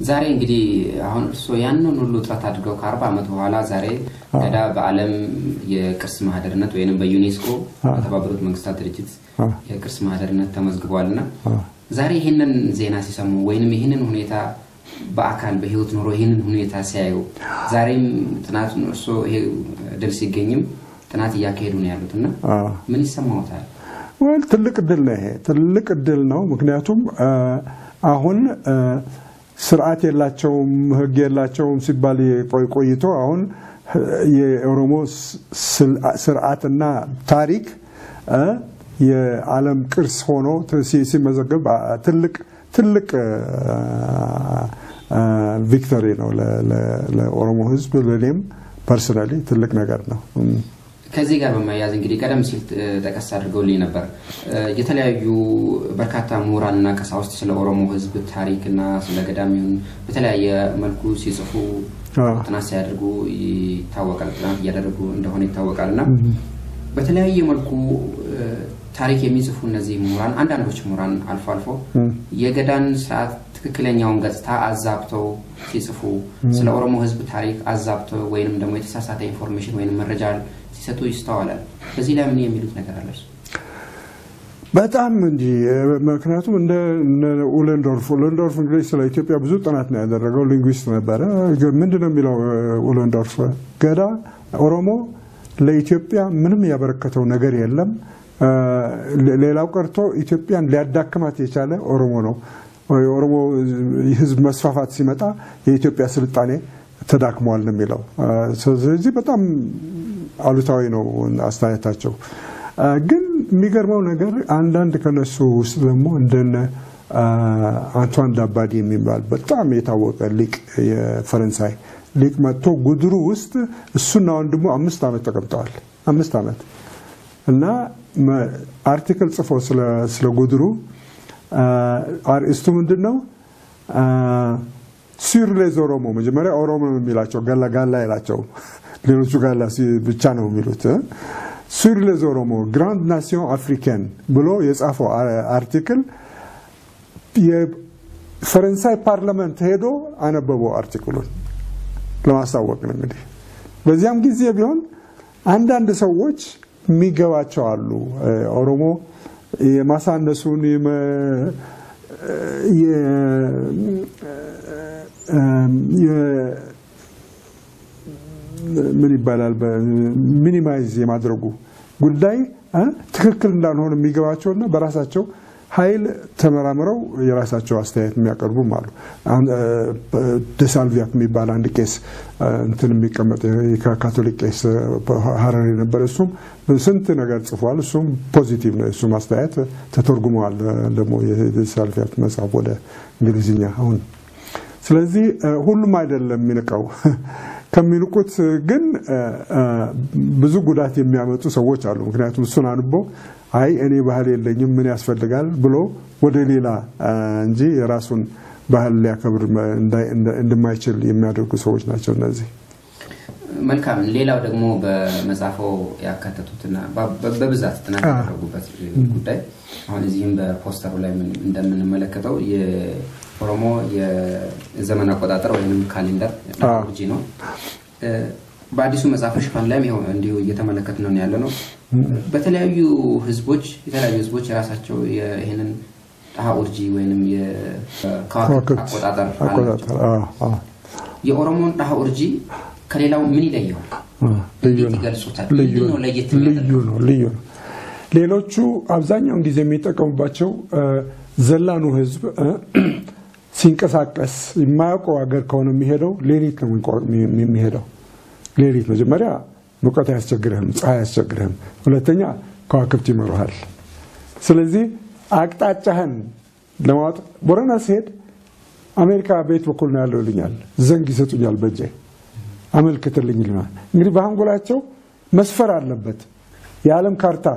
ዛሬ እንግዲህ አሁን ያንን ሁሉ ጥረት አድርገው ከ40 ዓመት በኋላ ዛሬ ገዳ በዓለም የቅርስ ማህደርነት ወይንም በዩኔስኮ የተባበሩት መንግስታት ድርጅት የቅርስ ማህደርነት ተመዝግቧልና ዛሬ ይሄንን ዜና ሲሰሙ ወይንም ይሄንን ሁኔታ በአካል በህይወት ኖሮ ይሄንን ሁኔታ ሲያዩ ዛሬም ጥናት ይሄ ድል ሲገኝም ጥናት ያካሄዱ ነው ያሉትና ምን ይሰማዎታል? ወይ ትልቅ ድል ነው ምክንያቱም አሁን ስርዓት የላቸውም ህግ የላቸውም ሲባል ቆይቶ አሁን የኦሮሞ ስርዓትና ታሪክ የዓለም ቅርስ ሆኖ ሲመዘገብ ትልቅ ቪክቶሪ ነው ለኦሮሞ ህዝብ ለኔም ፐርሰናሊ ትልቅ ነገር ነው ከዚህ ጋር በማያያዝ እንግዲህ ቀደም ሲል ተከሳ አድርገውልኝ ነበር የተለያዩ በርካታ ምሁራንና ቀሳውስት ስለ ኦሮሞ ህዝብ ታሪክና ስለ ገዳሚውን በተለያየ መልኩ ሲጽፉ ጥናት ሲያደርጉ ይታወቃል ጥናት ያደረጉ እንደሆነ ይታወቃልና በተለያየ መልኩ ታሪክ የሚጽፉ እነዚህ ምሁራን አንዳንዶች ምሁራን አልፎ የገዳን ሰዓት ትክክለኛውን ገጽታ አዛብተው ሲጽፉ ስለ ኦሮሞ ህዝብ ታሪክ አዛብተው ወይንም ደግሞ የተሳሳተ ኢንፎርሜሽን ወይንም መረጃ ሲሰጡ ይስተዋላል በዚህ ላይ ምን የሚሉት ነገር አለስ በጣም እንጂ ምክንያቱም እንደ ኡለንዶርፍ እንግዲህ ስለ ኢትዮጵያ ብዙ ጥናት ነው ያደረገው ሊንጉዊስት ነበር ምንድነው የሚለው ኡለንዶርፍ ገዳ ኦሮሞ ለኢትዮጵያ ምንም ያበረከተው ነገር የለም ሌላው ቀርቶ ኢትዮጵያን ሊያዳክማት የቻለ ኦሮሞ ነው ኦሮሞ ህዝብ መስፋፋት ሲመጣ የኢትዮጵያ ስልጣኔ ተዳክሟል ነው የሚለው ስለዚህ በጣም አሉታዊ ነው አስተያየታቸው ግን የሚገርመው ነገር አንዳንድ ከነሱ ውስጥ ደግሞ እንደነ አንቷን ዳባዲ የሚባል በጣም የታወቀ ሊቅ የፈረንሳይ ሊቅ መጥቶ ጉድሩ ውስጥ እሱና ወንድሙ 5 ዓመት ተቀምጠዋል 5 ዓመት እና አርቲክል ጽፎ ስለ ጉድሩ አርእስቱ ምንድነው sur les ኦሮሞ መጀመሪያ ኦሮሞ የሚላቸው ጋላ ይላቸው ሌሎቹ ጋላ ብቻ ነው የሚሉት sur les ኦሮሞ grande nation africaine ብሎ የጻፈው አርቲክል የፈረንሳይ ፓርላመንት ሄዶ አነበበው አርቲክሉን ለማሳወቅ ነው እንግዲህ በዚያም ጊዜ ቢሆን አንዳንድ ሰዎች የሚገባቸው አሉ ኦሮሞ የማሳነሱን ምን ይባላል ሚኒማይዝ የማድረጉ ጉዳይ ትክክል እንዳልሆነ የሚገባቸውና በራሳቸው ኃይል ተመራምረው የራሳቸው አስተያየት የሚያቀርቡ ማለት ደሳልቪያክ የሚባል አንድ ቄስ እንትን የሚቀመጥ የካቶሊክ ቄስ ሐረሪ ነበር እሱም ስንት ነገር ጽፏል እሱም ፖዚቲቭ ነው እሱም አስተያየት ተተርጉሟል ደግሞ የደሳልቪያክ መጽሐፍ ወደ እንግሊዝኛ አሁን ስለዚህ ሁሉም አይደለም የሚነቀው ከሚልቁት ግን ብዙ ባህል የሚያመጡ ሰዎች አሉ ምክንያቱም እሱን አንቦ አይ እኔ ባህል የለኝም ምን ያስፈልጋል ብሎ ወደ ሌላ እንጂ የራሱን ባህል ሊያከብር እንደማይችል የሚያደርጉ ሰዎች ናቸው እነዚህ መልካም ሌላው ደግሞ በመጻፈው ያካተቱትና በብዛት ጥናት ያደረጉበት ጉዳይ አሁን እዚህም በፖስተሩ ላይ እንደምንመለከተው የኦሮሞ የዘመን አቆጣጠር ወይንም ካሌንደር አውጂ ነው በአዲሱ መጽሐፍ ሽፋን ላይ ነው እንዲሁ እየተመለከትነው ነው ያለነው በተለያዩ ህዝቦች የራሳቸው ይሄንን ጣሃውርጂ ወይንም የካዋክብት አቆጣጠር የኦሮሞን ጣሃውርጂ ከሌላው ምን ይለየው ልዩ ነው ሌሎቹ አብዛኛውን ጊዜ የሚጠቀሙባቸው ዘላኑ ህዝብ ሲንቀሳቀስ የማያውቀው ሀገር ከሆነ የሚሄደው ሌሊት ነው የሚሄደው ሌሊት መጀመሪያ ሙቀት ያስቸግረህም ፀሐይ ያስቸግረህም ሁለተኛ ከዋክብት ይመሩሃል ስለዚህ አቅጣጫህን ለማወቅ ቦረና ሲሄድ አሜሪካ ቤት በኩል ነው ያለው ልኛል ዘንግ ይሰጡኛል በእጄ አመልክተልኝ ይላል እንግዲህ በአንጎላቸው መስፈር አለበት የዓለም ካርታ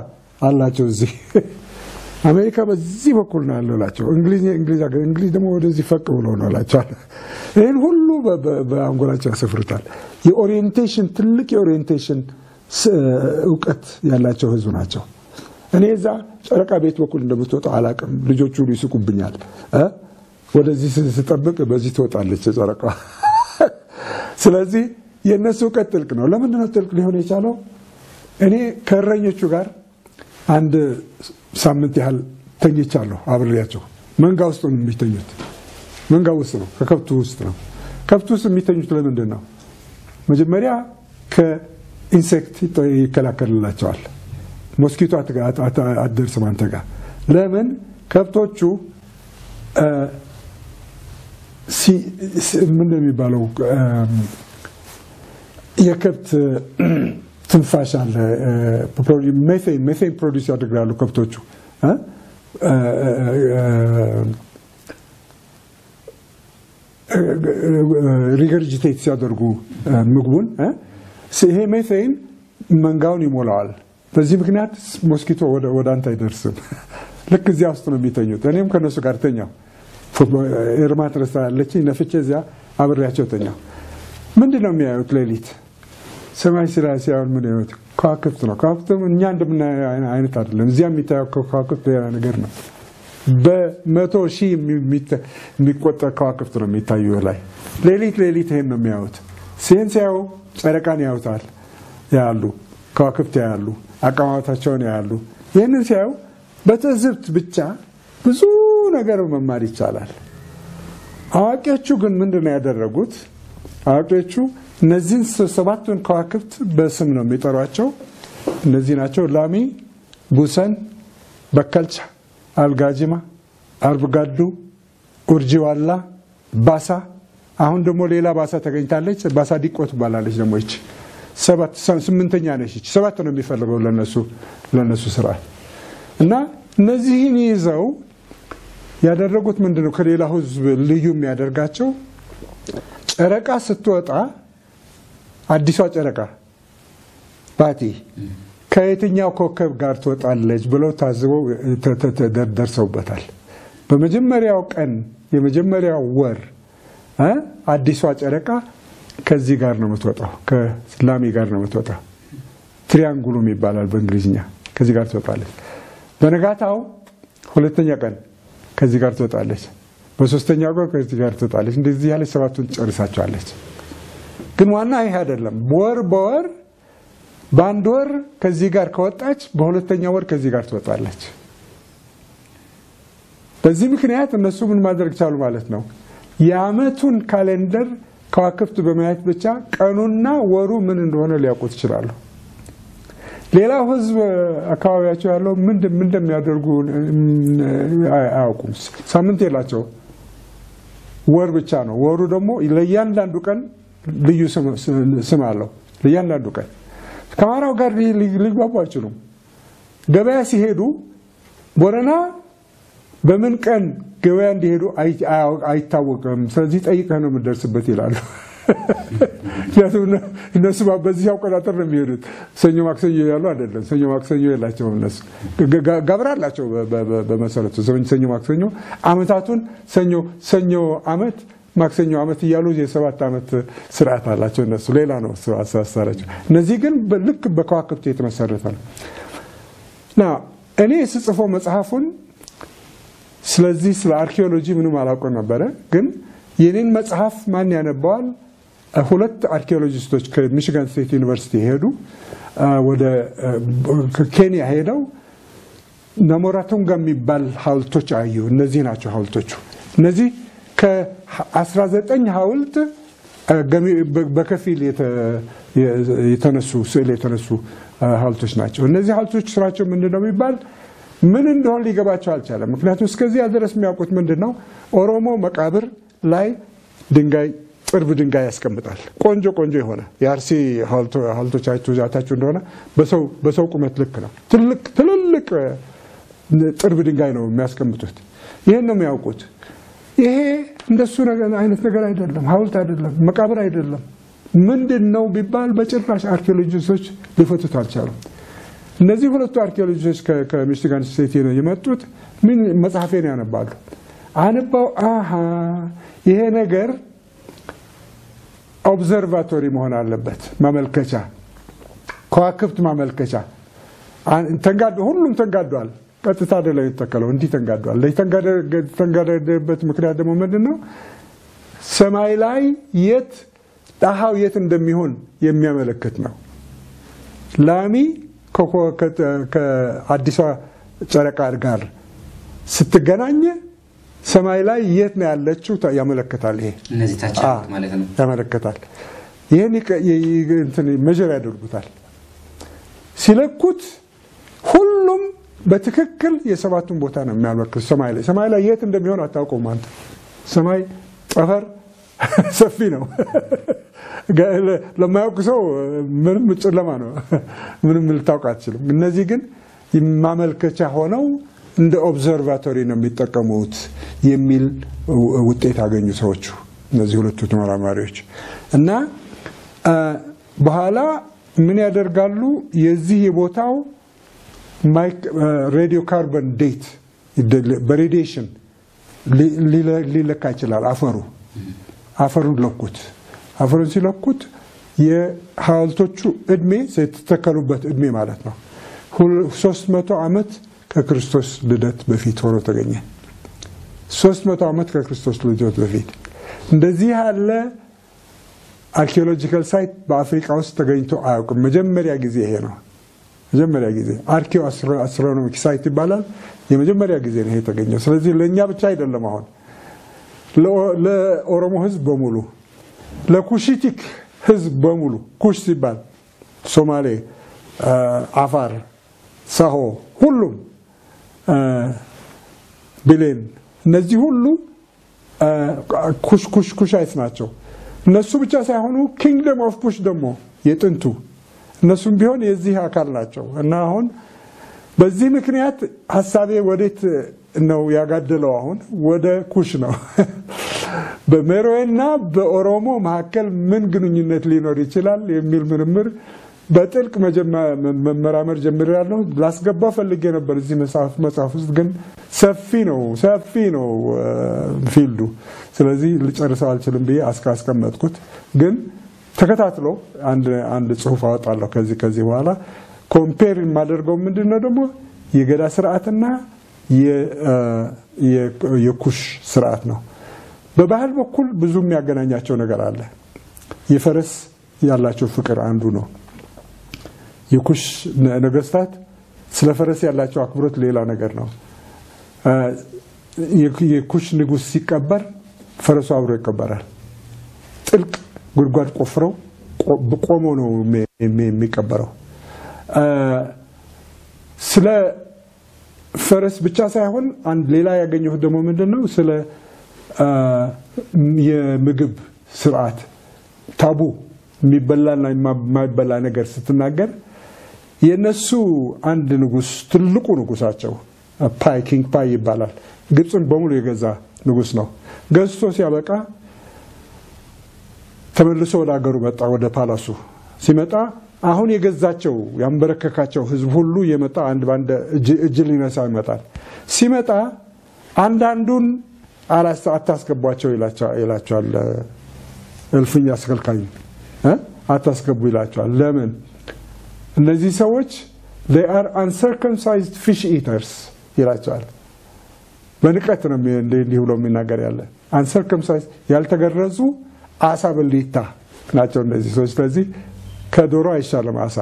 አላቸው እዚህ አሜሪካ በዚህ በኩል ነው ያለላቸው እንግሊዝ ደግሞ ወደዚህ ፈቅ ብሎ ነው አላቸው ይሄን ሁሉ በአንጎላቸው ያሰፍሩታል የኦሪየንቴሽን ትልቅ የኦሪየንቴሽን ዕውቀት ያላቸው ህዝብ ናቸው እኔ እዛ ጨረቃ ቤት በኩል እንደምትወጣ አላቀም ልጆቹ ይስቁብኛል ወደዚህ ስትጠብቅ በዚህ ትወጣለች ጨረቃ ስለዚህ የነሱ ቀጥልቅ ነው ለምን ነው ጥልቅ ሊሆን የቻለው እኔ ከረኞቹ ጋር አንድ ሳምንት ያህል ተኝቻለሁ አብሬያቸው መንጋ ውስጥ ነው የሚተኙት መንጋ ውስጥ ነው ከከብቱ ውስጥ ነው ከብቱ ውስጥ የሚተኙት ለምንድን ነው መጀመሪያ ከኢንሴክት ይከላከልላቸዋል ሞስኪቶ አትደርስም አንተ ጋር ለምን ከብቶቹ ምን እንደሚባለው የከብት ትንፋሽ አለ ሜቴን ፕሮዲዩስ ያደርጋሉ ከብቶቹ ሪገርጂቴት ሲያደርጉ ምግቡን ይሄ ሜቴን መንጋውን ይሞላዋል በዚህ ምክንያት ሞስኪቶ ወደ አንተ አይደርስም ልክ እዚያ ውስጥ ነው የሚተኙት እኔም ከነሱ ጋር ተኛው እርማት ረስታለች ነፍቼ እዚያ አብሬያቸው ተኛው ምንድነው የሚያዩት ሌሊት ሰማይ ሲራሲያውን ምን ያዩት ከዋክብት ነው ከዋክብት እኛ እንደምናየው አይነት አይደለም እዚያ የሚታየው ከዋክብት ሌላ ነገር ነው በመቶ ሺህ የሚቆጠር ከዋክብት ነው የሚታየው ላይ ሌሊት ይሄን ነው የሚያዩት ሲንሲያው ጨረቃን ያዩታል ያሉ ከዋክብት ያሉ አቀማመጣቸውን ያሉ ይሄንን ሲያዩ በትዝብት ብቻ ብዙ ነገር መማር ይቻላል አዋቂዎቹ ግን ምንድነው ያደረጉት አዋቂዎቹ እነዚህን ሰባቱን ከዋክብት በስም ነው የሚጠሯቸው እነዚህ ናቸው ላሚ ቡሰን በከልቻ አልጋጂማ አርብጋዱ ኡርጂዋላ ባሳ አሁን ደግሞ ሌላ ባሳ ተገኝታለች ባሳ ዲቆት ባላለች ደግሞ እቺ ስምንተኛ ነች ሰባት ነው የሚፈልገው ለነሱ ስራ እና እነዚህን ይዘው ያደረጉት ምንድነው ከሌላ ህዝብ ልዩ የሚያደርጋቸው ጨረቃ ስትወጣ አዲሷ ጨረቃ ባቲ ከየትኛው ኮከብ ጋር ትወጣለች ብለው ታዝበው ደርሰውበታል በመጀመሪያው ቀን የመጀመሪያው ወር አዲሷ ጨረቃ ከዚህ ጋር ነው የምትወጣው ከላሚ ጋር ነው የምትወጣው ትሪያንጉሉም ይባላል በእንግሊዝኛ ከዚህ ጋር ትወጣለች በነጋታው ሁለተኛ ቀን ከዚህ ጋር ትወጣለች በሶስተኛው ቀን ከዚህ ጋር ትወጣለች እንደዚህ ያለ ሰባቱን ጨርሳቸዋለች ግን ዋና ይሄ አይደለም በወር በአንድ ወር ከዚህ ጋር ከወጣች በሁለተኛው ወር ከዚህ ጋር ትወጣለች በዚህ ምክንያት እነሱ ምን ማድረግ ቻሉ ማለት ነው የዓመቱን ካሌንደር ከዋክብት በማየት ብቻ ቀኑና ወሩ ምን እንደሆነ ሊያውቁት ይችላሉ ሌላው ህዝብ አካባቢያቸው ያለው ምን እንደሚያደርጉ አያውቁም ሳምንት የላቸው ወር ብቻ ነው ወሩ ደግሞ ለእያንዳንዱ ቀን ልዩ ስም አለው ለእያንዳንዱ ቀን ከማራው ጋር ሊግባቡ አይችሉም ገበያ ሲሄዱ ቦረና በምን ቀን ገበያ እንዲሄዱ አይታወቅም ስለዚህ ጠይቀህ ነው የምትደርስበት ይላሉ እነሱ በዚህ አቆጣጠር ነው የሚሄዱት ሰኞ ማክሰኞ ያሉ አይደለም ሰኞ ማክሰኞ የላቸው እነሱ ጋብራላቸው በመሰረቱ ሰኞ ማክሰኞ አመታቱን ሰኞ አመት ማክሰኞ አመት ይያሉ የሰባት አመት ስርዓት አላቸው እነሱ ሌላ ነው አሳሳራቸው እነዚህ ግን ልክ በከዋክብት የተመሰረተ ነው እኔ ስጽፈው መጽሐፉን ስለዚህ ስለ አርኪኦሎጂ ምንም አላውቅም ነበር ግን የኔን መጽሐፍ ማን ያነባዋል ሁለት አርኪኦሎጂስቶች ከሚሽጋን ስቴት ዩኒቨርሲቲ ሄዱ ወደ ኬንያ ሄደው ናሞራቱንጋ የሚባል ሐውልቶች አዩ እነዚህ ናቸው ሐውልቶቹ እነዚህ ከ19 ሐውልት በከፊል የተነሱ ስዕል የተነሱ ሐውልቶች ናቸው እነዚህ ሐውልቶች ስራቸው ምንድነው የሚባል ምን እንደሆነ ሊገባቸው አልቻለም ምክንያቱም እስከዚህ ድረስ የሚያውቁት ምንድነው ኦሮሞ መቃብር ላይ ድንጋይ ጥርብ ድንጋይ ያስቀምጣል ቆንጆ የሆነ የአርሲ ሐውልቶች አይታችሁ እንደሆነ በሰው ቁመት ልክ ነው ትልልቅ ጥርብ ድንጋይ ነው የሚያስቀምጡት ይሄን ነው የሚያውቁት ይሄ እንደሱ አይነት ነገር አይደለም ሐውልት አይደለም መቃብር አይደለም ምንድነው ቢባል በጭራሽ አርኪኦሎጂስቶች ሊፈቱት አልቻሉም እነዚህ ሁለቱ አርኪኦሎጂስቶች ከሚሽጋን ስቴት የመጡት ምን መጽሐፌን ያነባሉ አንባው ይሄ ነገር ኦብዘርቫቶሪ መሆን አለበት ማመልከቻ ከዋክብት ማመልከቻ ሁሉም ተንጋዷል ቀጥታ ላይ ተከለው እንዲ ተንጋዷል ለተንጋደበት ምክንያት ደግሞ ምንድነው ሰማይ ላይ የት ጣሃው የት እንደሚሆን የሚያመለክት ነው ላሚ ከአዲሷ ጨረቃ ጋር ስትገናኝ ሰማይ ላይ የት ነው ያለችው ያመለክታል ይሄ እነዚህ ታቻት ማለት ነው ያመለክታል ይሄን እንትን መጀር ያደርጉታል ሲለኩት ሁሉም በትክክል የሰባቱን ቦታ ነው የሚያመለክት ሰማይ ላይ የት እንደሚሆን አታውቁም አንተ ሰማይ ጠፈር ሰፊ ነው ለማያውቅ ሰው ምንም ጨለማ ነው ምንም ልታውቅ አትችልም እነዚህ ግን ማመልከቻ ሆነው እንደ ኦብዘርቫቶሪ ነው የሚጠቀሙት የሚል ውጤት አገኙ ሰዎች እነዚህ ሁለቱ ተመራማሪዎች እና በኋላ ምን ያደርጋሉ የዚህ የቦታው ሬዲዮ ካርበን ዴት በሬዲዬሽን ሊለካ ይችላል አፈሩን ለኩት አፈሩን ሲለኩት የሐውልቶቹ እድሜ የተተከሉበት እድሜ ማለት ነው 300 ዓመት ከክርስቶስ ልደት በፊት ሆኖ ተገኘ 300 ዓመት ከክርስቶስ ልደት በፊት እንደዚህ ያለ አርኪኦሎጂካል ሳይት በአፍሪካ ውስጥ ተገኝቶ አያውቅም መጀመሪያ ጊዜ ይሄ ነው መጀመሪያ ጊዜ አርኪኦ አስትሮኖሚክ ሳይት ይባላል የመጀመሪያ ጊዜ ነው ይሄ ተገኘው ስለዚህ ለኛ ብቻ አይደለም አሁን ለኦሮሞ ህዝብ በሙሉ ለኩሽቲክ ህዝብ በሙሉ ኩሽ ሲባል ሶማሌ አፋር ሳሆ ሁሉም ብሌን እነዚህ ሁሉ ኩሽ አይስናቸው እነሱ ብቻ ሳይሆኑ ኪንግደም ኦፍ ኩሽ ደግሞ የጥንቱ እነሱም ቢሆን የዚህ አካል ናቸው እና አሁን በዚህ ምክንያት ሐሳቤ ወዴት ነው ያጋደለው አሁን ወደ ኩሽ ነው በሜሮዌና በኦሮሞ መሐከል ምን ግንኙነት ሊኖር ይችላል የሚል ምርምር በጥልቅ መመራመር ጀምሬያለሁ ላስገባ ፈልጌ ነበር እዚህ መጽሐፍ ውስጥ ግን ሰፊ ነው ፊልዱ ስለዚህ ልጨርሰው አልችልም ብዬ አስቀመጥኩት ግን ተከታትሎ አንድ ጽሁፍ አወጣለሁ ከዚህ በኋላ ኮምፔር ማደርገው ምንድነው ደግሞ የገዳ ስርዓትና የኩሽ ስርዓት ነው በባህል በኩል ብዙ የሚያገናኛቸው ነገር አለ የፈረስ ያላቸው ፍቅር አንዱ ነው የኩሽ ነገስታት ስለ ፈረስ ያላቸው አክብሮት ሌላ ነገር ነው የኩሽ ንጉስ ሲቀበር ፈረሱ አብሮ ይቀበራል ጥልቅ ጉድጓድ ቆፍረው ቆሞ ነው የሚቀበረው ስለ ፈረስ ብቻ ሳይሆን አንድ ሌላ ያገኘው ደግሞ ምንድነው ስለ የምግብ ስርዓት ታቡ የሚበላና የማይበላ ነገር ስትናገር የነሱ አንድ ንጉስ ትልቁ ንጉሳቸው ኪንግ ፓይ ይባላል ግብጽን በሙሉ የገዛ ንጉስ ነው ገዝቶ ሲያበቃ ተመልሶ ወደ አገሩ መጣ ወደ ፓላሱ ሲመጣ አሁን የገዛቸው ያንበረከካቸው ህዝብ ሁሉ የመጣ አንድ ባንድ እጅ ሊነሳ ይመጣል ሲመጣ አንዳንዱን አታስገቧቸው ይላቸዋል እልፍኛ አስከልካይ አታስገቡ ይላቸዋል ለምን እነዚህ ሰዎች they are uncircumcised fish eaters ይላቸዋል በንቀት ነው እንዲህ ብሎ የሚናገር ያለ uncircumcised ያልተገረዙ አሳ በሊታ ናቸው እነዚህ ሰዎች ስለዚህ ከዶሮ አይሻልም አሳ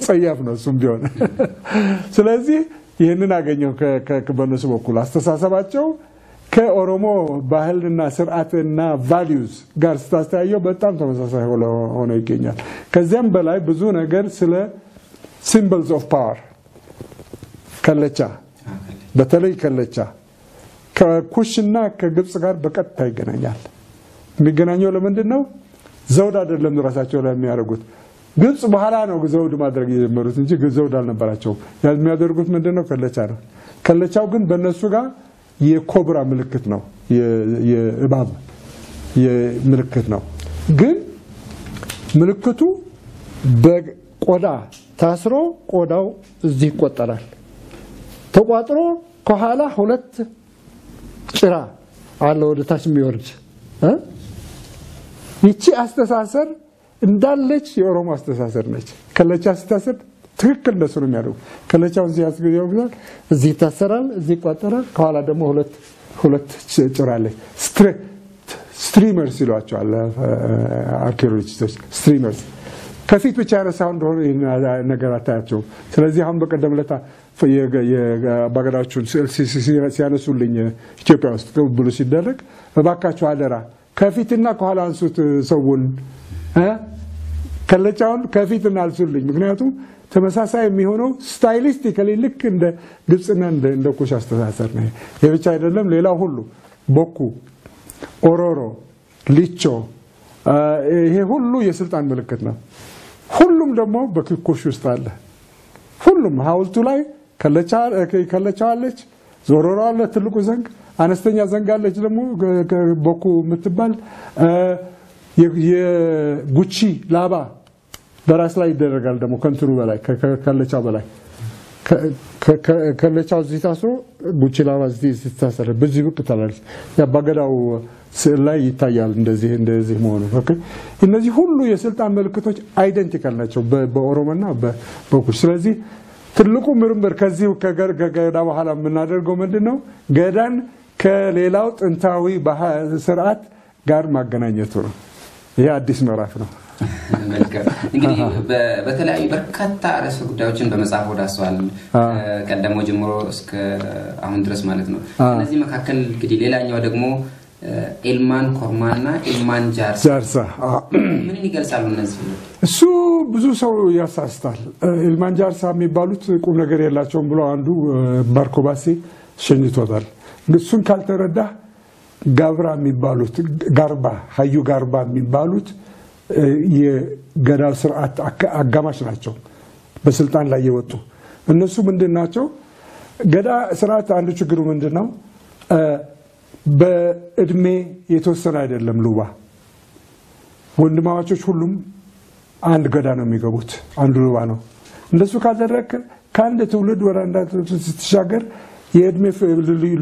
ጸያፍ ነው እሱም ቢሆን ስለዚህ ይሄንን አገኘው ከበነሱ በኩል አስተሳሰባቸው ከኦሮሞ ባህልና ስርዓትና ቫልዩስ ጋር ስታስተያየው በጣም ተመሳሳይ ሆኖ ይገኛል ከዚያም በላይ ብዙ ነገር ስለ symbols of power ከለቻ በተለይ ከለቻ ከኩሽና ከግብጽ ጋር በቀጥታ ይገናኛል የሚገናኘው ለምንድነው ዘውድ አይደለም ራሳቸው ላይ የሚያደርጉት ግብጽ በኋላ ነው ዘውድ ማድረግ የጀመሩት እንጂ ዘውድ አልነበራቸው የሚያደርጉት ምንድነው ከለቻ ነው ከለቻው ግን በእነሱ ጋር የኮብራ ምልክት ነው የእባብ የምልክት ነው ግን ምልክቱ በቆዳ ታስሮ ቆዳው እዚህ ይቆጠራል ተቋጥሮ ከኋላ ሁለት ጭራ አለ ወደ ታች የሚወርድ ይቺ አስተሳሰር እንዳለች የኦሮሞ አስተሳሰር ነች ከለቻ አስተሳሰር ትክክል እንደሱ ነው የሚያደርጉ ከለቻው እዚህ ያስገየው ይላል እዚህ ታሰራል እዚህ ቋጠራል ከኋላ ደግሞ ሁለት ጭራለች ስትሪመርስ ይሏቸዋል አርኪኦሎጂስቶች ስትሪመርስ ከፊት ብቻ ያረሳው እንደሆነ ነገር አታያቸው ስለዚህ አሁን በቀደም ለታ የባገዳቹን ሲያነሱልኝ ኢትዮጵያ ውስጥ ብሎ ሲደረግ በባካቸው አደራ ከፊትና ከኋላ አንሱት ሰውን ከለቻውን ከፊትና አንሱልኝ ምክንያቱም ተመሳሳይ የሚሆነው ስታይሊስቲካሊ ልክ እንደ ግብጽና እንደ ኮሽ አስተሳሰር ነው የብቻ አይደለም ሌላው ሁሉ ቦኩ ኦሮሮ ሊቾ ይሄ ሁሉ የስልጣን ምልክት ነው ሁሉም ደግሞ በኮሽ ውስጥ አለ ሁሉም ሐውልቱ ላይ ከለቻለች ዞሮሮ አለ ትልቁ ዘንግ አነስተኛ ዘንግ አለች ደግሞ ቦኩ የምትባል የጉቺ ላባ በራስ ላይ ይደረጋል ደግሞ ከንትሩ በላይ ከለቻው በላይ ከለቻው እዚህ ታስሮ ጉቺ ላባ እዚህ ታሰረ በዚህ ብቅ ታላል ያባገዳው ላይ ይታያል እንደዚህ መሆኑ ኦኬ እነዚህ ሁሉ የስልጣን ምልክቶች አይደንቲካል ናቸው በኦሮሞና በኩሽ ስለዚህ ትልቁ ምርምር ከዚህ ከገዳ በኋላ የምናደርገው ምንድነው ገዳን ከሌላው ጥንታዊ ስርዓት ጋር ማገናኘቱ ነው ይሄ አዲስ ምዕራፍ ነው እንግዲህ በተለያዩ በርካታ ርዕሰ ጉዳዮችን በመጽሐፍ ወዳሰዋል ቀደሞ ጀምሮ እስከ አሁን ድረስ ማለት ነው እነዚህ መካከል እንግዲህ ሌላኛው ደግሞ ኤልማን ኮርማና ኤልማን ጃርሳ ምን ይገልጻሉ እነዚህ እሱ ብዙ ሰው ያሳስታል ኤልማን ጃርሳ የሚባሉት ቁም ነገር የላቸውም ብሎ አንዱ ባርኮባሲ ሸኝቶታል እሱን ካልተረዳ ጋብራ የሚባሉት ሀዩ ጋርባ የሚባሉት የገዳው ስርዓት አጋማሽ ናቸው በስልጣን ላይ የወጡ እነሱ ምንድናቸው ገዳ ስርዓት አንዱ ችግሩ ምንድነው በእድሜ የተወሰነ አይደለም ሉባ ወንድማማቾች ሁሉም አንድ ገዳ ነው የሚገቡት አንዱ ሉባ ነው እንደሱ ካደረክ ካንደ ትውልድ ወደ አንድ ስትሻገር የእድሜ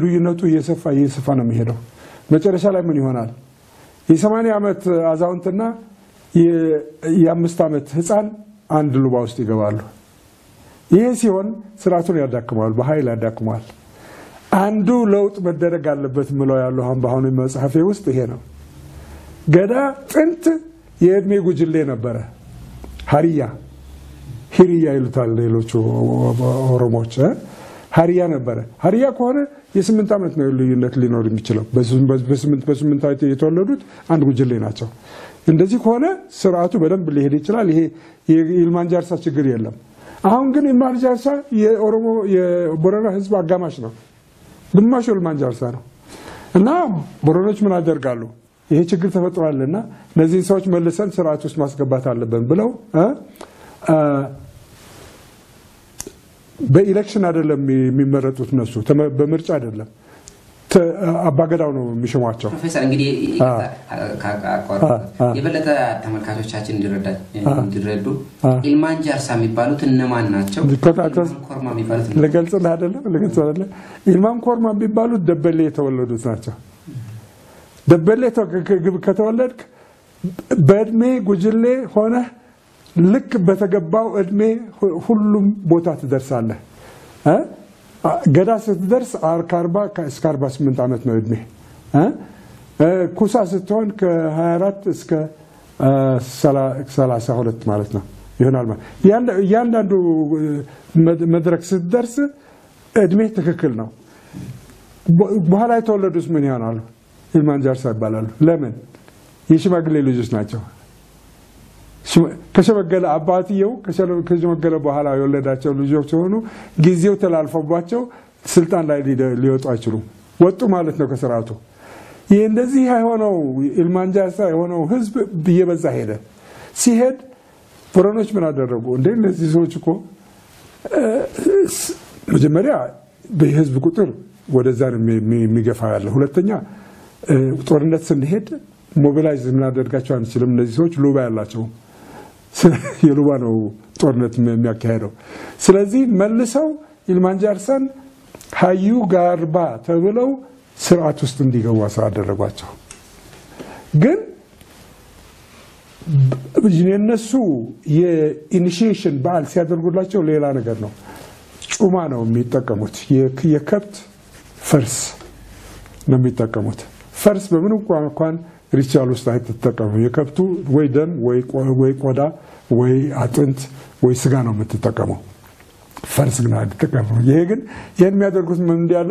ልዩነቱ እየሰፋ ነው የሚሄደው መጨረሻ ላይ ምን ይሆናል የ80 ዓመት አዛውንትና የ5 ዓመት ህፃን አንድ ሉባ ውስጥ ይገባሉ ይሄ ሲሆን ስርዓቱን ያዳክማል በኃይል ያዳክማል አንዱ ለውጥ መደረግ አለበት ምለው ያለው አሁን መጽሐፌ ውስጥ ይሄ ነው ገዳ ጥንት የእድሜ ጉጅሌ ነበረ ሂሪያ ይሉታል ሌሎቹ ኦሮሞች ሀሪያ ነበረ ሀሪያ ከሆነ የ8 ዓመት ነው ልዩነት ሊኖር የሚችለው በ8 ዓመት የተወለዱት አንድ ጉጅሌ ናቸው እንደዚህ ከሆነ ስርዓቱ በደንብ ሊሄድ ይችላል ይሄ የኤልማን ጃርሳ ችግር የለም አሁን ግን ኤልማን ጃርሳ የኦሮሞ የቦረና ህዝብ አጋማሽ ነው ግማሽ ኤልማን ጃርሳ ነው እና ቦረኖች ምን አደርጋሉ ይሄ ችግር ተፈጥሯልና እነዚህ ሰዎች መልሰን ስርዓት ውስጥ ማስገባት አለብን ብለው በኤሌክሽን አይደለም የሚመረጡት እነሱ በምርጫ አይደለም አባገዳው ነው የሚሾማቸው ፕሮፌሰር እንግዲህ የበለጠ ተመልካቾቻችን እንዲረዱ ኤልማን ጃርሳ የሚባሉት እነማን ናቸው ኮርማ የሚባሉት ለገልጽና አይደለም ኤልማን ኮርማ የሚባሉት ደበሌ የተወለዱት ናቸው ደበሌ ከተወለድክ በእድሜ ጉጅሌ ሆነ ልክ በተገባው እድሜ ሁሉም ቦታ ትደርሳለህ ገዳ ስትደርስ 40 እስከ 48 ዓመት ነው እድሜ ኩሳ ስትሆን ከ24 እስከ 32 ማለት ነው ይሆናል ያንዳንዱ መድረክ ስትደርስ እድሜ ትክክል ነው በኋላ የተወለዱት ምን ይሆናሉ ኤልማን ጃርሳ ይባላሉ ለምን የሽማግሌ ልጆች ናቸው ከሸመገለ አባትየው ከሸመገለ በኋላ የወለዳቸው ልጆች ሆኑ ጊዜው ተላልፈባቸው ስልጣን ላይ ሊወጡ አይችሉም ወጡ ማለት ነው ከስርዓቱ ይሄ እንደዚህ አይሆነው ኤልማን ጃርሳ የሆነው ህዝብ በየበዛ ሄደ ሲሄድ ቦረኖች ምን አደረጉ እንደዚህ ሰዎች እኮ መጀመሪያ በህዝብ ቁጥር ወደዛ የሚገፋ ያለ ሁለተኛ ጦርነት ስንሄድ ሞቢላይዝ እናደርጋቸው አንችልም እነዚህ ሰዎች ሉባ ያላቸው የሉባ ነው ጦርነት የሚያካሄደው ስለዚህ መልሰው ኤልማን ጃርሳን ሀዩ ጋርባ ተብለው ስርዓት ውስጥ እንዲገቡ አደረጓቸው ግን የነሱ የኢኒሺዬሽን በዓል ሲያደርጉላቸው ሌላ ነገር ነው ጩማ ነው የሚጠቀሙት የከብት ፈርስ ነው የሚጠቀሙት ፈርስ በምን እንኳን ሪቹዋል ውስጥ አይተጠቀሙ የከብቱ ወይ ደም ወይ ቆዳ ወይ አጥንት ወይ ስጋ ነው የምትጠቀመው ፈርስ ግን አይተጠቀሙ ይሄ ግን ይሄን የሚያደርጉት ምን እንዲያለ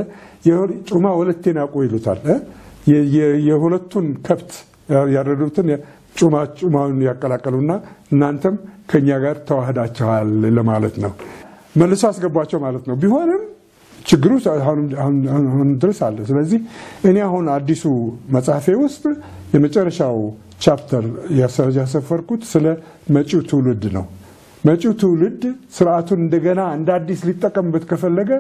ጩማ ሁለቴን ያቆይሉታል የሁለቱን ከብት ያረዱትን ጩማውን ያቀላቀሉና እናንተም ከኛ ጋር ተዋህዳችኋል ለማለት ነው መልሶ አስገባቸው ማለት ነው ቢሆንም ችግሩ አሁን ድረስ አለ ስለዚህ እኔ አሁን አዲሱ መጽሐፌ ውስጥ የመጨረሻው ቻፕተር ያሰፈርኩት ስለ መጪው ትውልድ ነው መጪው ትውልድ ስርዓቱን እንደገና እንደ አዲስ ሊጠቀምበት ከፈለገ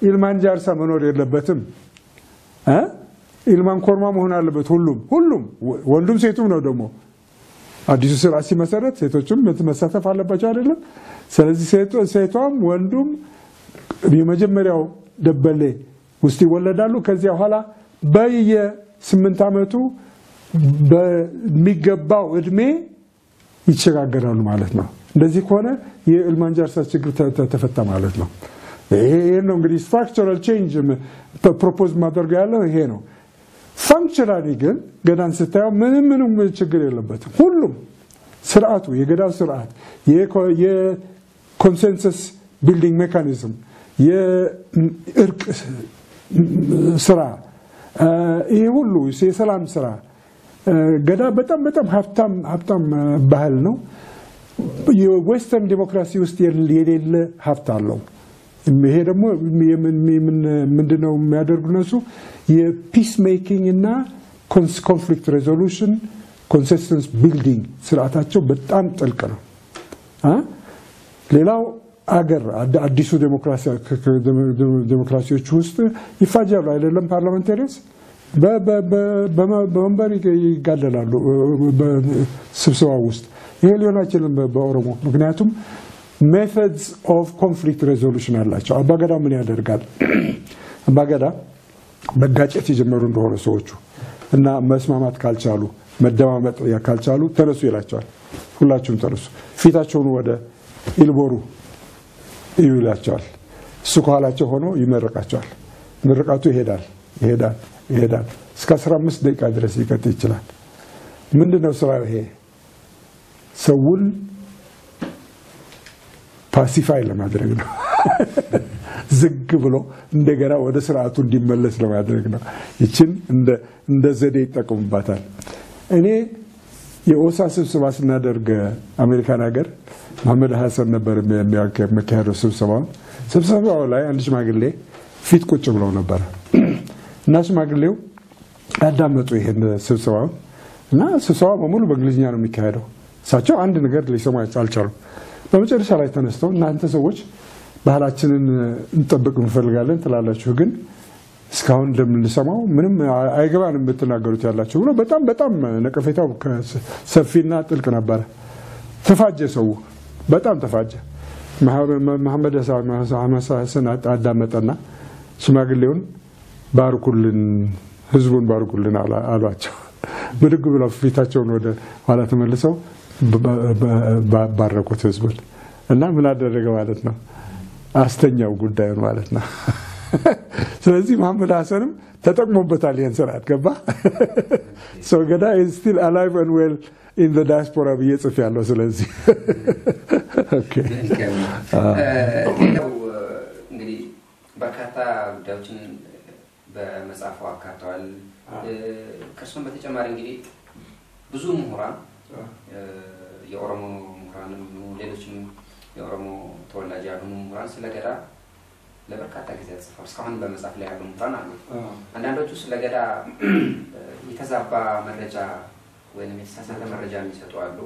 ኢልማን ጃርሳ መኖር የለበትም ኢልማን ኮርማ መሆን አለበት ሁሉም ወንዱም ሴቱም ነው ደግሞ አዲሱ ስርዓት ሲመሰረት ሴቶችም መሳተፍ አለባቸው አይደለም ስለዚህ ሴቷም ወንዱም የመጀመሪያው ደበሌ ውስጥ ይወለዳሉ ከዚያ በኋላ በየ8 አመቱ በሚገባው እድሜ ይቸጋገራሉ ማለት ነው እንደዚህ ከሆነ የኢልማን ጃርሳ ችግር ተፈታ ማለት ነው ይሄ ነው እንግዲህ ስትራክቸራል ቼንጅ ፕሮፖዝ ማድረግ ያለው ይሄ ነው ፋንክሽናሊ ግን ገዳን ስታየው ምንም ችግር የለበትም ሁሉም ስርዓቱ የገዳው ስርዓት የኮንሰንሰስ ቢልዲንግ ሜካኒዝም የእርቅ ስራ ይሄ ሁሉ የሰላም ስራ ገዳ በጣም ሀብታም ባህል ነው የዌስተርን ዲሞክራሲ ውስጥ የሌለ ሀብት አለው ይሄ ደግሞ ምንድነው የሚያደርጉ ነሱ የፒስ ሜኪንግ እና ኮንፍሊክት ሬዞሉሽን ኮንሲስተንስ ቢልዲንግ ስርዓታቸው በጣም ጥልቅ ነው ሌላው አገር አዲሱ ዲሞክራሲዎች ውስጥ ይፋጃሉ አይደለም ፓርላሜንታሪያንስ በመንበር ይጋደላሉ በስብሰባ ውስጥ ይሄ ሊሆን አይችልም በኦሮሞ ምክንያቱም methods of conflict resolution አላቸው አባገዳ ምን ያደርጋል አባገዳ መጋጨት ይጀምሩ እንደሆነ ሰዎቹ እና መስማማት ካልቻሉ መደማመጥ ካልቻሉ ተነሱ ይላቸዋል ሁላችሁም ተነሱ ፊታቸውን ወደ ኢልቦሩ ይውላቸዋል እሱ ከኋላቸው ሆኖ ይመረቃቸዋል ምርቃቱ ይሄዳል እስከ 15 ደቂቃ ድረስ ይቀጥል ይችላል ምንድነው ስራው ይሄ ሰውን ፓሲፋይ ለማድረግ ነው ዝግ ብሎ እንደገና ወደ ስርዓቱ እንዲመለስ ለማድረግ ነው ይችን እንደ ዘዴ ይጠቀሙባታል እኔ የኦሳ ስብሰባ ስናደርግ አሜሪካን ሀገር መሐመድ ሐሰን ነበር የሚያካሄደው ስብሰባው ላይ አንድ ሽማግሌ ፊት ቁጭ ብለው ነበር እና ሽማግሌው አዳመጡ ይሄን ስብሰባው እና ስብሰባው በሙሉ በእንግሊዝኛ ነው የሚካሄደው እሳቸው አንድ ነገር ሊሰሙ አልቻሉም በመጨረሻ ላይ ተነስተው እናንተ ሰዎች ባህላችንን እንጠብቅ እንፈልጋለን ትላላችሁ ግን እስካሁን እንደምንሰማው ምንም አይገባንም ብትናገሩት ያላችሁ ብሎ በጣም ነቀፌታው ሰፊና ጥልቅ ነበር ተፋጀ ሰው በጣም ተፋጀ መሐመድ ሐሰን አዳመጠና ሽማግሌውን ባርኩልን ህዝቡን ባርኩልን አሏቸው ብድግ ብለው ፊታቸውን ወደ ኋላ ተመልሰው ባረኩት ህዝቡን እና ምን አደረገ ማለት ነው አስተኛው ጉዳዩን ማለት ነው ስለዚህ መሐመድ ሐሰንም ተጠቅሞበታል ይሄን ስርዓት ገባ so Gada is still alive and well in the diaspora በየጽፍ ያለው ስለዚህ ኦኬ እንግዲህ በርካታ ጉዳዮችን በመጽሐፉ አካተዋል ከሱም በተጨማሪ እንግዲህ ብዙ ምሁራን የኦሮሞ ምሁራንም ሌሎችም የኦሮሞ ተወላጅ ያልሆኑ ምሁራን ስለ ገዳ ለበርካታ ጊዜ ጽፈዋል እስካሁን በመጽሐፍ ላይ ያሉ ምሁራን አሉ አንዳንዶቹ ስለ ገዳ የተዛባ መረጃ ወይም የተሳሳተ መረጃ የሚሰጡ አሉ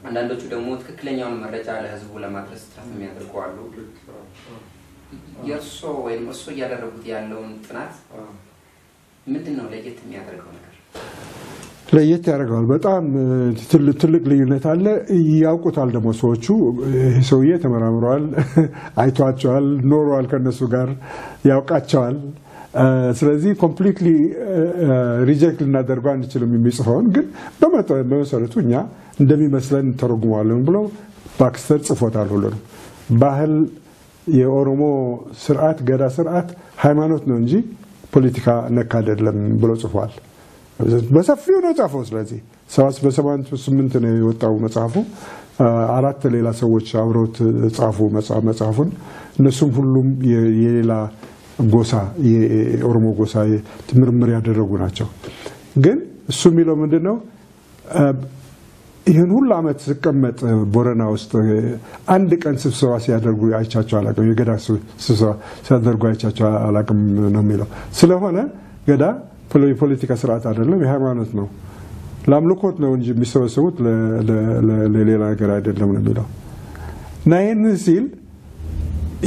አንዳንዶቹ ደግሞ ትክክለኛውን መረጃ ለህዝቡ ለማድረስ ጥረት የሚያደርጉ አሉ የርሶ ወይም እሱ ያደረጉት ያለውን ጥናት ምንድነው ለየት የሚያደርገው ነገር ለየት ያደርጋል በጣም ትልቅ ልዩነት አለ ያውቁታል ደግሞ ሰዎቹ ሰውዬ ተመራምረዋል አይቷቸዋል ኖሯል ከነሱ ጋር ያውቃቸዋል ስለዚህ ኮምፕሊትሊ ሪጀክት ልናደርገው አንችልም የሚጽፈውን ግን በመሰረቱ እኛ እንደሚመስለን ተረጉሟለን ብሎ ባክስተር ጽፎታል ሁሉንም ባህል የኦሮሞ ስርዓት ገዳ ስርዓት ሃይማኖት ነው እንጂ ፖለቲካ ነክ አይደለም ብሎ ጽፏል በሰፊው ነው ጻፈው ስለዚህ በ78 ነው የወጣው መጽሐፉ አራት ሌላ ሰዎች አብረውት ጻፉ መጽሐፉን እነሱም ሁሉም የሌላ ጎሳ የኦሮሞ ጎሳ ምርምር ያደረጉ ናቸው ግን እሱ የሚለው ምንድነው ይሄን ሁሉ አመት ሲቀመጥ ቦረና ውስጥ አንድ ቀን ስብሰባ ሲያደርጉ አይቻቸው አላቀም የገዳ ስብሰባ ሲያደርጉ አይቻቸው አላቀም ነው የሚለው ስለሆነ ገዳ ፖለቲካ ስርዓት አይደለም የሃይማኖት ነው ለአምልኮት ነው እንጂ የሚሰበሰቡት ለሌላ ነገር አይደለም ነው የሚለው ናይን ሲል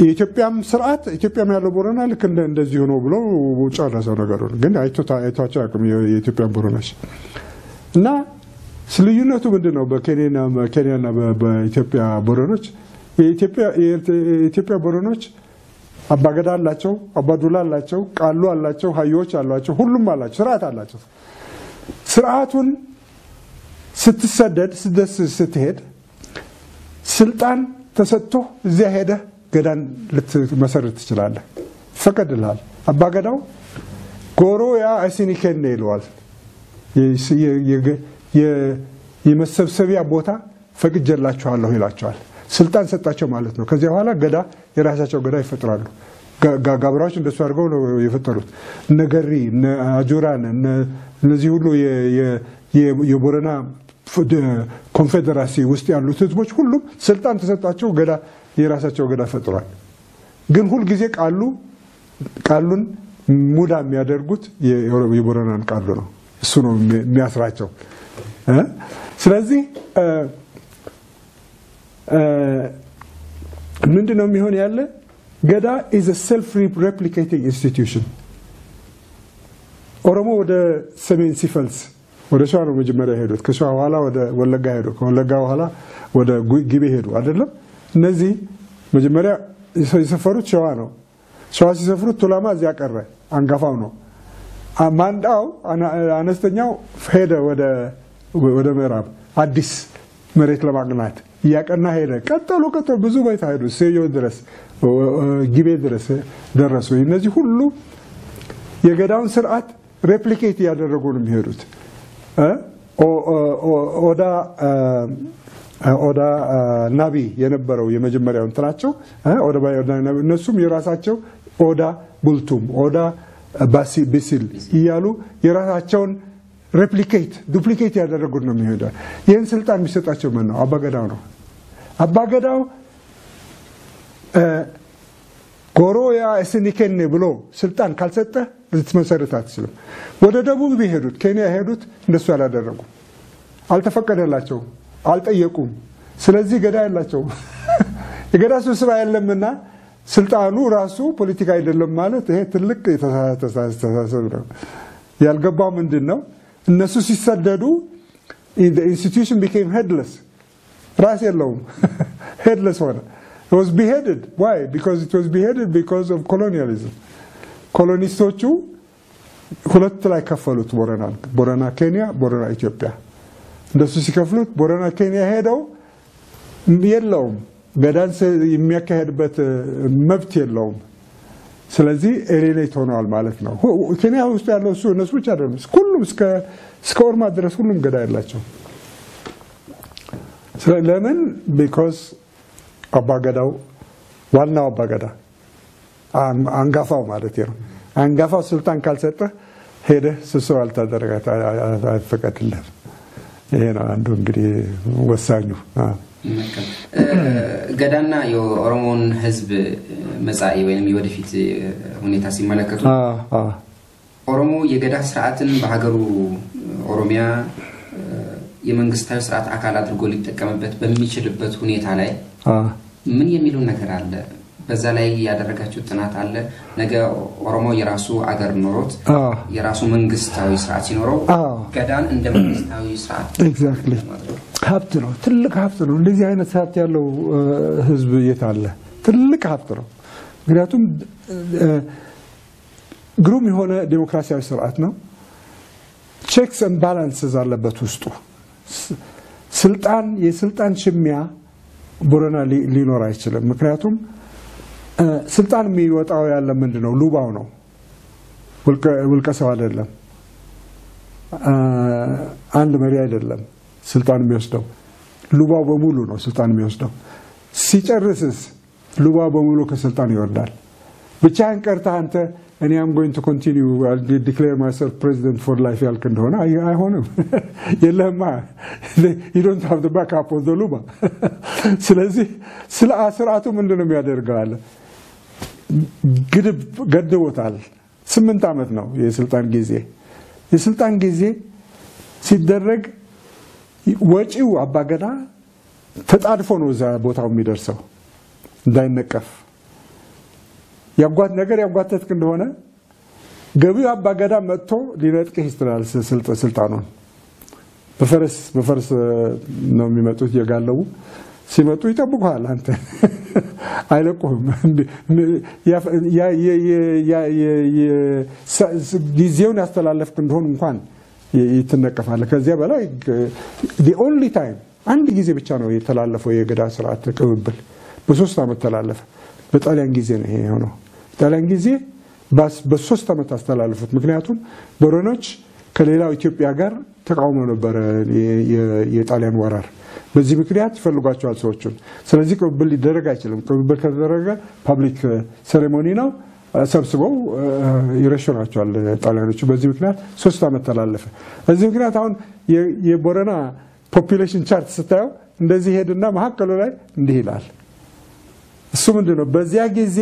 የኢትዮጵያም ስርዓት ኢትዮጵያም ያለው ቦረና ልክ እንደዚህ ሆኖ ብሎ ጫራሰው ነገር ግን አይቷቸው አቅም የኢትዮጵያ ቦረናሽ እና ስለዩነቱ ምንድነው በኬንያና በኢትዮጵያ ቦረኖች የኢትዮጵያ ቦረኖች አባገዳ አላቸው አባዱላ አላቸው ቃሉ አላቸው ሃዮች አላቸው ሁሉም አላቸው ስርዓት አላቸው ስርዓቱን ስትሰደድ ስትሄድ ስልጣን ተሰጥቶ እዚያ ሄደ ገዳን ልትመሰርት ትችላለህ ፈቀድልሃል አባገዳው ጎሮ ያ አሲኒከን ይለዋል የመሰብሰቢያ ቦታ ፈቅጀላችኋለሁ ይላቸዋል ስልጣን ሰጣቸው ማለት ነው ከዚያ በኋላ ገዳ የራሳቸው ገዳ ይፈጥራሉ ጋብራዎች እንደሱ አድርገው ነው የፈጠሩት ነገሪ አጁራን እነዚህ ሁሉ የቦረና ኮንፌደራሲ ውስጥ ያሉት ህዝቦች ሁሉም ስልጣን ተሰጣቸው ገዳ የራሳቸው ገዳ ፈጥሯል ግን ሁሉ ጊዜ ቃሉን ሙዳ የሚያደርጉት የቦረናን ቃሉ ነው እሱ ነው የሚያስራቸው ስለዚህ ምንድነው የሚሆን ያለ ገዳ is a self replicating institution ኦሮሞ ወደ ሰሜን ሲፈልስ ወደ ሸዋ ነው መጀመሪያ ሄዱት ከሸዋ በኋላ ወደ ወለጋ ሄዱ ከወለጋ በኋላ ወደ ጊቤ ሄዱ አይደለም እነዚህ መጀመሪያ የሰፈሩት ሸዋ ነው ሸዋ ሲሰፍሩት ቱላማ እዚያ ቀረ አንጋፋው ነው ማንዳው አነስተኛው ሄደ ወደ ምዕራብ አዲስ መሬት ለማግኘት ያቀና ሄደ ቀጠሉ ብዙ ቤት ሄዱ ሰዮ ድረስ ጊቤ ድረስ ደረሱ እነዚህ ሁሉ የገዳውን ስርዓት ሬፕሊኬት ያደረጉ ነው የሚሄዱት ኦዳ ናቢ የነበረው የመጀመሪያው እንትናቸው ኦዳ ናቢ እነሱም የራሳቸው ኦዳ ቡልቱም ኦዳ ቢሲል ይያሉ የራሳቸውን ሬፕሊኬት ዱፕሊኬት ያደረጉት ነው የሚሄደው ይሄን ስልጣን የሚሰጣቸው ማን ነው አባገዳው ነው አባገዳው ጎሮያ እስኒከን ብሎ ስልጣን ካልሰጠ ልትመሰርት አትችልም ወደ ደቡብ ቢሄዱት ኬንያ ሄዱት እንደሱ ያላደረጉ አልተፈቀደላቸው አልጠየቁም ስለዚህ ገዳ ያላቸው የገዳ ስብስባ የለምና ስልጣኑ ራሱ ፖለቲካ አይደለም ማለት ይሄ ትልቅ ተሳሰብ ነው ያልገባው ምንድነው እነሱ ሲሰደዱ the institution became headless ራስ የለውም headless ሆነ it was beheaded why because it was beheaded because of colonialism ኮሎኒስቶቹ ሁለት ላይ ከፈሉት ቦረና ኬንያ ቦረና ኢትዮጵያ እንደሱ ሲከፍሉት ቦረና ኬንያ ሄደው የለውም ገዳን የሚያካሄድበት መብት የለውም ስለዚህ ኤሊኔት ሆነዋል ማለት ነው ኬንያ ውስጥ ያለው እሱ እነሱ ብቻ አይደለም ሁሉም እስከ ኦሮማ ድረስ ሁሉም ገዳ ያላቸው ለምን because አባገዳው ዋናው አባገዳ አንጋፋው ማለት ነው አንጋፋው ስልጣን ካልሰጠ ሄደ ስብሰባ አልተደረገ አይፈቀድልህም ይሄ ነው አንዱ እንግዲህ ወሳኙ ገዳና የኦሮሞን ህዝብ መጻኢ ወይንም የወደፊት ሁኔታ ሲመለከቱ ኦሮሞ የገዳ ስርዓትን በሀገሩ ኦሮሚያ የመንግስታዊ ስርዓት አካል አድርጎ ሊጠቀምበት በሚችልበት ሁኔታ ላይ ምን የሚሉ ነገር አለ በዛ ላይ ያደረጋችሁ ጥናት አለ ነገ ኦሮሞ የራሱ አገር ኖሮት የራሱ መንግስታዊ ስርዓት ሲኖረው ገዳን እንደ መንግስታዊ ስርዓት ኤግዛክትሊ ሀብት ነው ትልቅ ሀብት ነው እንደዚህ አይነት ሀብት ያለው ህዝብ የታለ ትልቅ ሀብት ነው ምክንያቱም ግሩም የሆነ ዲሞክራሲያዊ ስርዓት ነው ቼክስ ኤንድ ባላንስስ አለበት ውስጡ የስልጣን ሽሚያ ቦረና ሊኖር አይችልም ምክንያቱም ስልጣን የሚወጣው ያለ ምንድነው ሉባው ነው ወልቀሰው አይደለም አንድ መሪ አይደለም ስልጣን የሚወስደው ሉባው በሙሉ ነው ስልጣን የሚወስደው ሲጨርስስ ሉባው በሙሉ ከስልጣን ይወርዳል ብቻን ቀርታ አንተ እኔ am going to continue I'll declare myself president for life ያልክ እንደሆነ አይሆንም የለማ you don't have the backup of the luba ስለዚህ ስርዓቱ ምንድነው የሚያደርገው አለ ገድቦታል 8 አመት ነው የስልጣን ጊዜ ሲደረግ ወጪው አባገዳ ተጣድፎ ነው እዛ ቦታው የሚደርሰው እንዳይነቀፍ ያጓተትክ እንደሆነ ገቢው አባገዳ መጥቶ ሊነጥቅህ ይችላል ስልጣኑን በፈረስ ነው የሚመጡት የጋለው ሲመጡ ይጠብቁሃል አንተ አይለቁህም ጊዜውን ያስተላለፍክ እንደሆነ እንኳን ይተነቀፋል ከዚያ በላይ the only time አንድ ጊዜ ብቻ ነው የተላለፈው የገዳ ስርዓት ቅብብል በ3 አመት ተላለፈ በጣሊያን ጊዜ ነው ይሄ ነው ጣሊያን ጊዜ በ3 አመት አስተላለፉት ምክንያቱም ቦረኖች ከሌላው ኢትዮጵያ ጋር ተቃውሞ ነበር የጣሊያን ወራር በዚህ ምክንያት ፈልጓቸዋል ሰዎችን ስለዚህ ቅብብል ሊደረግ አይችልም ቅብብል ከተደረገ ፐብሊክ ሴሬሞኒ ነው ሰብስበው ይረሽናቸዋል ጣሊያኖች በዚህ ምክንያት 3 አመት ተላለፈ በዚህ ምክንያት አሁን የቦረና ፖፑሌሽን ቻርት ስታዩ እንደዚህ ሄድና መሐከሉ ላይ እንዲህ ይላል እሱ ምንድነው በዚያ ጊዜ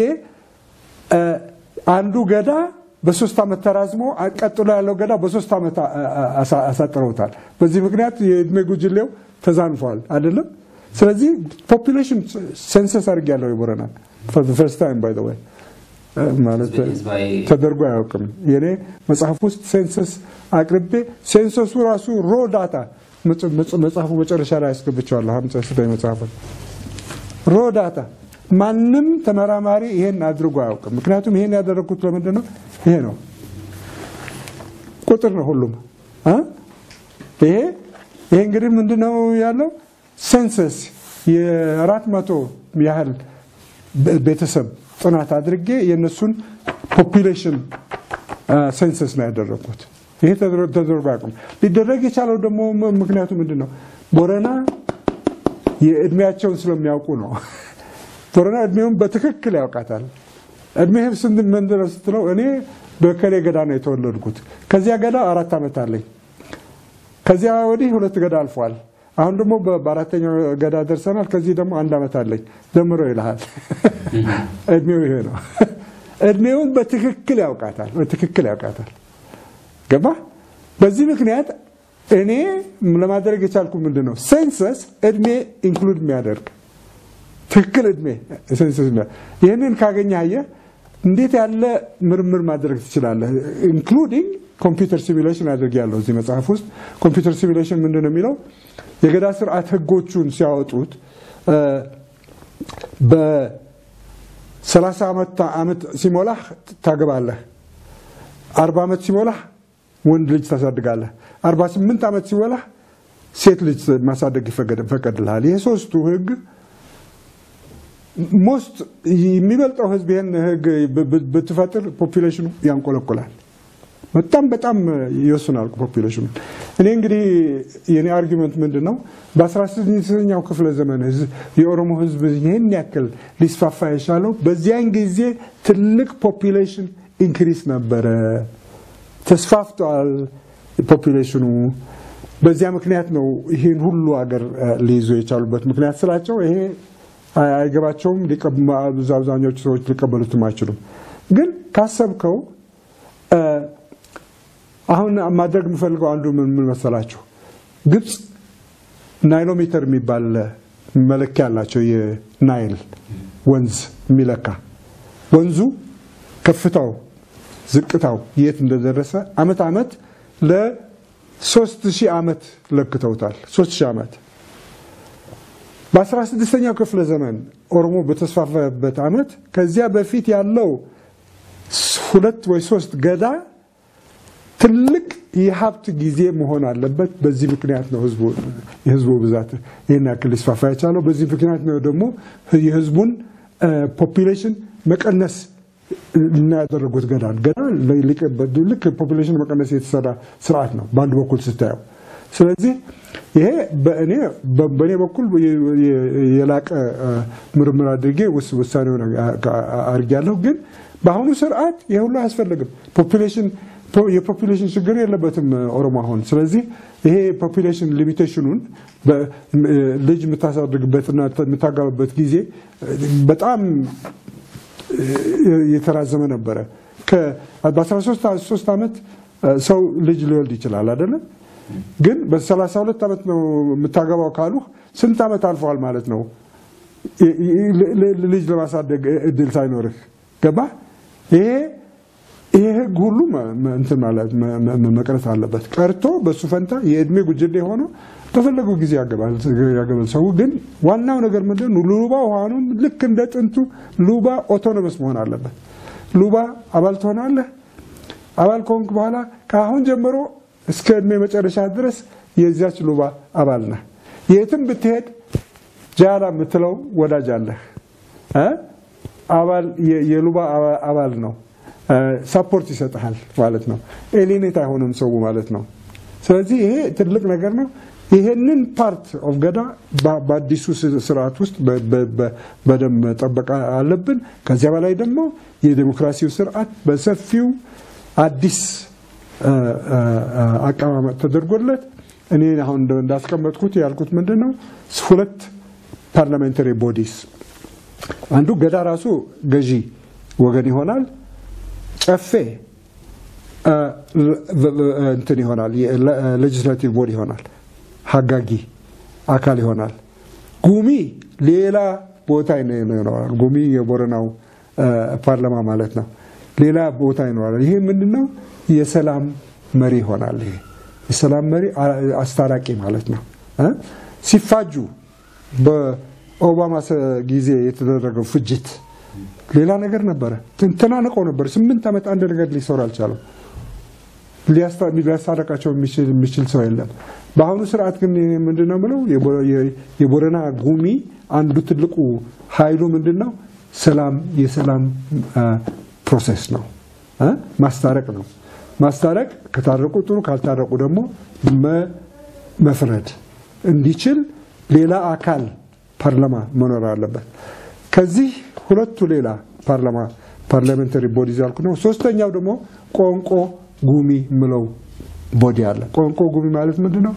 አንዱ ገዳ በ3 አመት ተራዝሞ ቀጥሎ ያለው ገዳ በ3 አመት አሳጥረውታል በዚህ ምክንያት የእድሜ ጉጅሌው ተዛንፏል አይደለም ስለዚህ ፖፑሌሽን ሴንሰስ አድርጊያለሁ የቦረና for the first time by the way ማለት ተደርጎ ያውቅም የኔ መጽሐፍ ውስጥ ሴንሰስ አቅርቤ ሴንሰሱ ራሱ ሮ ዳታ መጽሐፉ መጨረሻ ላይ አስገብቻለሁ 59 መጽሐፍ ሮ ዳታ ማንንም ተመራማሪ ይሄን አድርጎ ያውቅም ምክንያቱም ይሄን ያደረኩት ለምንድን ነው ይሄ ነው ቁጥር ነው ሁሉም ይሄ እንግዲህ ምንድነው ያለው ሴንሰስ የ400 ያህል ቤተሰብ ጥናት አድርጌ የነሱን ፖፑሌሽን ሴንሰስ ነው ያደረኩት ይሄ ተደርጎ ያውቅም ሊደረግ የቻለው ደግሞ ምክንያቱ ምንድነው ቦረና የእድሜያቸውን ስለሚያውቁ ነው ቦረና እድሜውን በትክክል ያውቃታል እድሜህም ስንት መንደር ስትለው እኔ በከሌ ገዳ ነው የተወለድኩት ከዚያ ገዳ 4 አመት አለኝ ከዚያ ወዲህ 2 ገዳ አልፏል አሁን ደግሞ በአራተኛው ገዳ ደርሰናል ከዚህ ደግሞ 1 አመት አለኝ ደምሮ ይልሃል እድሜው ይሄ ነው እድሜውን በትክክል ያውቃታል ገባ በዚህ ምክንያት እኔ ለማድረግ የቻልኩ ምንድነው ሴንሰስ እድሜ ኢንክሉድ የሚያደርግ ትክክል እድሜ ሴንሰስ ይሄንን ካገኛየ እንዴት ያለ ምርምር ማድረግ ትችላለህ ኢንክሉዲንግ ኮምፒውተር ሲሙሌሽን አድርጊያለሁ እዚህ መጽሐፍ ውስጥ ኮምፒውተር ሲሙሌሽን ምንድነው የሚለው የገዳ ስርዓት ህጎቹን ሲያወጡት በ30 አመት ሲሞላህ ታገባለህ 40 አመት ሲሞላህ ወንድ ልጅ ታሳድጋለህ 48 አመት ሲሞላህ ሴት ልጅ ማሳደግ ይፈቀድልሃል ይሄ ሶስቱ ህግ ሞስት የሚበልጠው ህዝብ ይሄን ህግ በተፈጠረ ፖፑሌሽኑ ያንቆለቆላል በጣም ይወስናል ፖፑሌሽኑ እኔ እንግዲህ የኔ አርጊመንት ምንድነው በ16ኛው ክፍለ ዘመን የኦሮሞ ህዝብ ይሄን ያክል ሊስፋፋ የቻለው በዚያን ጊዜ ትልቅ ፖፑሌሽን ኢንክሪስ ነበር ተስፋፍቷል ፖፑሌሽኑ በዚያ ምክንያት ነው ይሄን ሁሉ ሀገር ሊይዙ የቻሉበት ምክንያት ስላቸው ይሄ አይገባቸውም አብዛኞቹ ሰዎች ሊቀበሉት አይችሉም ግን ካሰብከው አሁን ማድረግ የምፈልገው አንዱ ምን መሰላችሁ ግብጽ ናይሎሜትር የሚባል መለኪያ ያላቸው የናይል ወንዝ የሚለካ ወንዙ ከፍታው ዝቅታው የት እንደደረሰ አመት ለ3000 አመት ለክተውታል 3000 አመት በ16ኛው ክፍለ ዘመን ኦሮሞ በተስፋፋበት አመት ከዚያ በፊት ያለው ሁለት ወይ ሶስት ገዳ ትልቅ የሀብት ጊዜ መሆን አለበት በዚህ ምክንያት ነው የህዝቡ ብዛት ይሄን ያክል ሊስፋፋ የቻለው በዚህ ምክንያት ነው ደግሞ የህዝቡን ፖፑሌሽን መቀነስ እና ያደረጉት ገዳ ልክ ፖፑሌሽን መቀነስ የተሰራ ስርዓት ነው በአንድ በኩል ስታየው ስለዚህ ይሄ በእኔ በኩል የላቀ ምርምር አድርጌ ውሳኔውን አድርጌያለሁ ግን በአሁኑ ስርዓት የሁሉ አያስፈልግም የፖፑሌሽን ችግር የለበትም ኦሮሞ አሁን ስለዚህ ይሄ ፖፑሌሽን ሊሚቴሽኑን ልጅ የምታሳድግበትና የምታጋባበት ጊዜ በጣም የተራዘመ ነበረ በ13 ዓመት ሰው ልጅ ሊወልድ ይችላል አይደል ግን በ32 ዓመት ነው የምታገባው ካሉ ስንት ዓመት አልፏል ማለት ነው ልጅ ለማሳደግ እድል ሳይኖርህ ገባ ይሄ ሁሉ እንትን ማለት መቅረት አለበት ቀርቶ በሱ ፈንታ የእድሜ ጉጅሌ ሆኖ ተፈለገው ጊዜ ያገባል ሰው ግን ዋናው ነገር ምንድነው ሉባ ሆኖም ልክ እንደ ጥንቱ ሉባ ኦቶኖመስ መሆን አለበት ሉባ አባል ትሆናለህ አባል ከሆንክ በኋላ ካሁን ጀምሮ እስከ እድሜ መጨረሻ ድረስ የዚያች ሉባ አባል ነህ የትም ብትሄድ ጃላ ምትለው ወዳጅ አለህ አባል የሉባ አባል ነው ሰፖርት ይሰጣል ማለት ነው ኤሊኔት አይሆንም ሰው ማለት ነው ስለዚህ ይሄ ትልቅ ነገር ነው ይሄንን ፓርት ኦፍ ገዳ በአዲሱ ስርዓት ውስጥ በደም ተጠበቃ አለብን ከዚያ በላይ ደግሞ የዲሞክራሲው ስርዓት በሰፊው አዲስ አቀማመጥ ተደርጎለት እኔ አሁን እንዳስቀመጥኩት ያልኩት ምንድነው ሁለት ፓርላሜንታሪ ቦዲስ አንዱ ገዳ ራሱ ገዢ ወገን ይሆናል ጨፌ እንትን ይሆናል ሌጂስላቲቭ ቦዲ ይሆናል ሀጋጊ አካል ይሆናል ጉሚ ሌላ ቦታ ይኖራል ጉሚ የቦረናው ፓርላማ ማለት ነው ሌላ ቦታ ይኖራል ይሄ ምንድነው የሰላም መሪ ይሆናል ይሄ የሰላም መሪ አስታራቂ ማለት ነው ሲፋጁ በኦባማ ጊዜ የተደረገው ፍጅት ሌላ ነገር ነበር ተናነቀው ነበር 8 ዓመት አንድ ነገር ሊሰራ አልቻለም ሊያስታረቃቸው የሚችል ሰው የለም በአሁኑ ስርዓት ግን ምንድነው ማለት የቦረና ጉሚ አንዱ ትልቁ ኃይሉ ምንድነው የሰላም ፕሮሰስ ነው ማስታረቅ ነው ማስታረቅ ከታረቁ ጥሩ ካልታረቁ ደግሞ መፍረድ እንዲችል ሌላ አካል ፓርላማ መኖር አለበት ከዚህ ሁለቱ ሌላ ፓርላሜንታሪ ቦዲ ያልኩ ነው ሶስተኛው ደግሞ ቆንቆ ጉሚ ምለው ቦዲ አለ ቆንቆ ጉሚ ማለት ምንድነው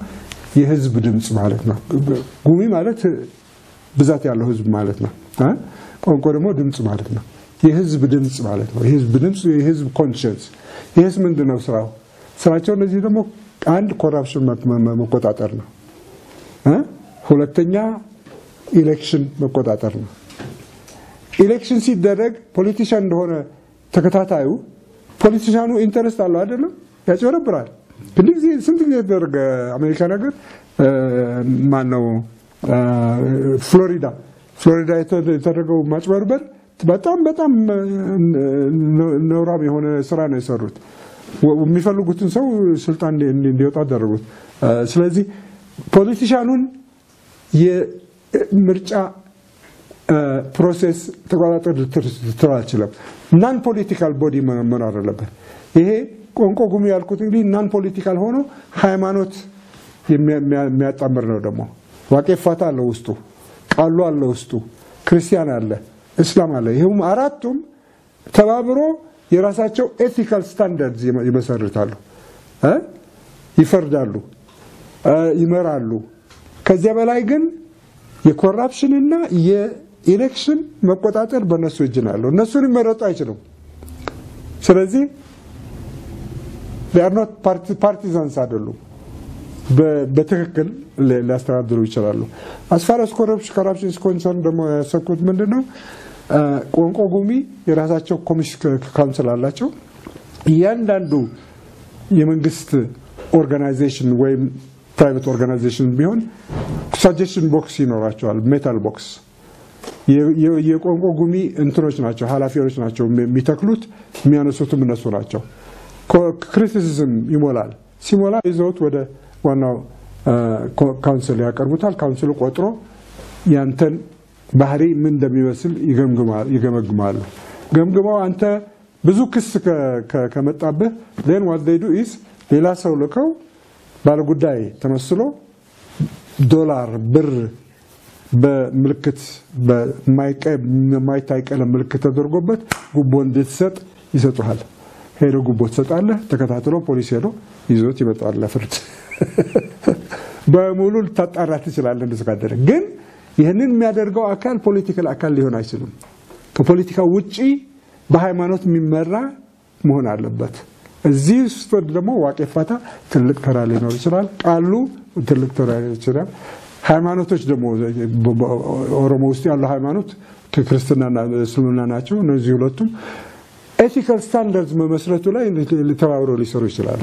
የህዝብ ድምጽ ማለት ነው ጉሚ ማለት ብዛት ያለው ህዝብ ማለት ነው ቆንቆ ደግሞ ድምጽ ማለት ነው የህዝብ ድምጽ ማለት ነው የህዝብ ኮንሸንስ ይሄስ ምንድነው ስራቸው እነዚህ ደግሞ አንድ ኮራፕሽን መቆጣጠር ነው ሁለተኛ ኢሌክሽን መቆጣጠር ነው ኢሌክሽን ሲደረግ ፖለቲሻን እንደሆነ ተከታታዩ ፖለቲሻኑ ኢንተረስት አለው አይደለም ያጭበረብራል እንግዲህ ስንት ጊዜ ተደረገ አሜሪካ ነገር ማነው ፍሎሪዳ የተደረገው ማጭበርበር በጣም ነውራም የሆነ ስራ ነው የሰሩት የሚፈልጉትን ሰው ስልጣን እንዲወጣ አደረጉት ስለዚህ ፖለቲሻኑን የምርጫ ፕሮሰስ ተቋጣጠር ትራችለም ናን ፖለቲካል ቦዲ መኖር አለበት ይሄ ቆንቆ ጉሚ ያልኩት እንግዲህ ናን ፖለቲካል ሆኖ ሃይማኖት የሚያጣምር ነው ደግሞ ዋቄፋታ አለ ውስጡ ቃሉ አለ ውስጡ ክርስቲያን አለ እስላም አለ ይሄም አራቱም ተባብሮ የራሳቸው ኤቲካል ስታንዳርድስ ይመሰርታሉ ይፈርዳሉ ይመራሉ ከዚያ በላይ ግን የኮራፕሽን እና የኤሌክሽን መቆጣጠር በእነሱ እጅ ነው ያለው እነሱን መረጡ አይችሉም ስለዚህ they are not partisans አይደሉም በትክክል ሊያስተዳድሩ ይችላሉ as far as corruption is concerned ደግሞ ያሰብኩት ምንድነው ቆንቆ ጉሚ የራሳቸው ኮሚሽን ካውንስል አላቸው እያንዳንዱ የመንግስት ኦርጋናይዜሽን ወይም ፕራይቬት ኦርጋናይዜሽን ቢሆን ሰጀሽን ቦክስ ይኖራቸዋል ሜታል ቦክስ የቋንቋ ጉሚ እንትኖች ናቸው ኃላፊዎች ናቸው የሚተክሉት የሚያነሱት እነሱ ናቸው ክሪቲሲዝም ይሞላል ሲሞላ ይዘውት ወደ ዋናው ካውንስል ያቀርቡታል ካውንስሉ ቆጥሮ ያንተን ባህሪ ምን እንደሚመስል ይገመግማሉ ገምግማው አንተ ብዙ ክስ ከመጣበህ then what they do is ሌላ ሰው ልከው ባለጉዳይ ተመስሎ ዶላር ብር በምልክት በማይታይቀለ ምልክት ተደርጎበት ጉቦ እንድትሰጥ ይሰጡሃል ሄዶ ጉቦ ትሰጣለህ ተከታትሎ ፖሊስ ሄዶ ይዞት ይመጣል ለፍርድ በሙሉ ተጣራት ይችላል እንደሰካደረ ግን ይሄንን የሚያደርገው አካል ፖለቲካል አካል ሊሆን አይችልም ከፖለቲካ ውጪ በሃይማኖት የሚመራ መሆን አለበት እዚህ ውስጥ ደግሞ ዋቄፋታ ትልቅ ተራ ሊኖር ይችላል ቃሉ ትልቅ ተራ ሊኖር ይችላል ሃይማኖቶች ደግሞ ኦሮሞ ውስጥ ያለው ሃይማኖት ክርስቲያንና እስልምና ናቸው እነዚህ ሁለቱም ኤቲካል ስታንዳርድስ መመስረቱ ላይ ሊተባበሩ ሊሰሩ ይችላሉ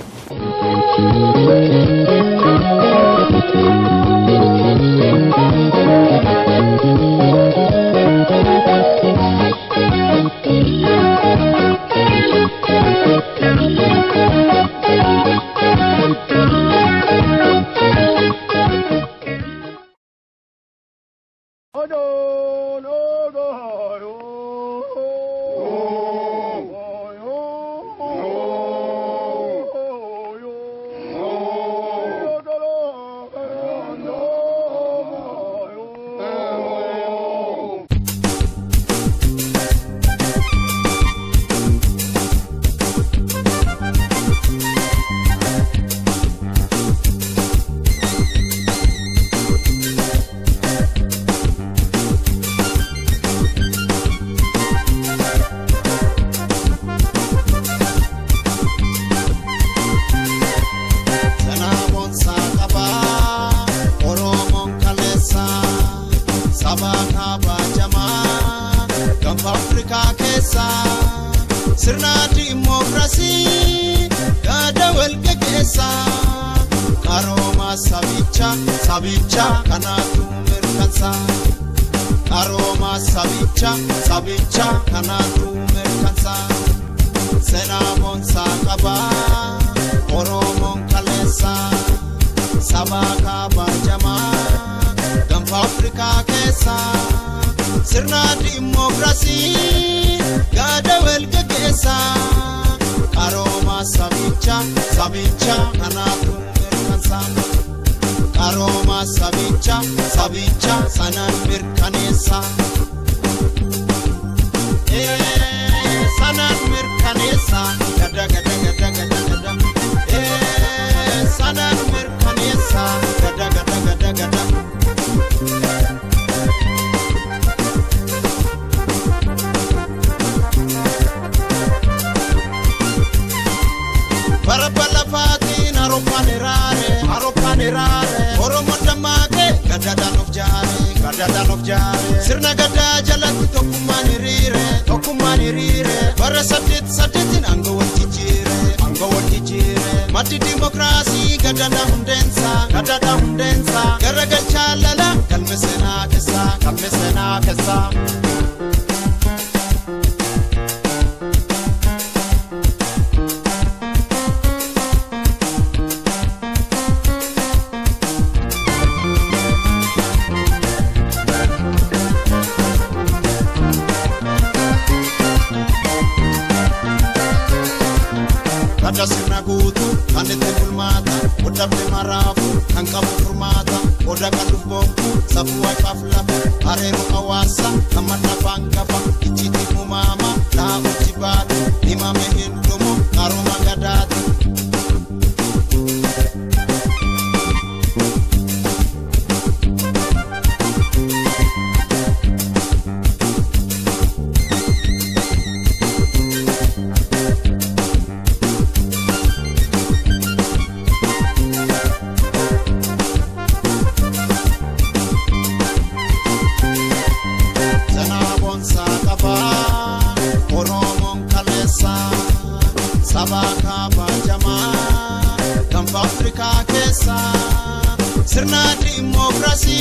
sirna demokrasi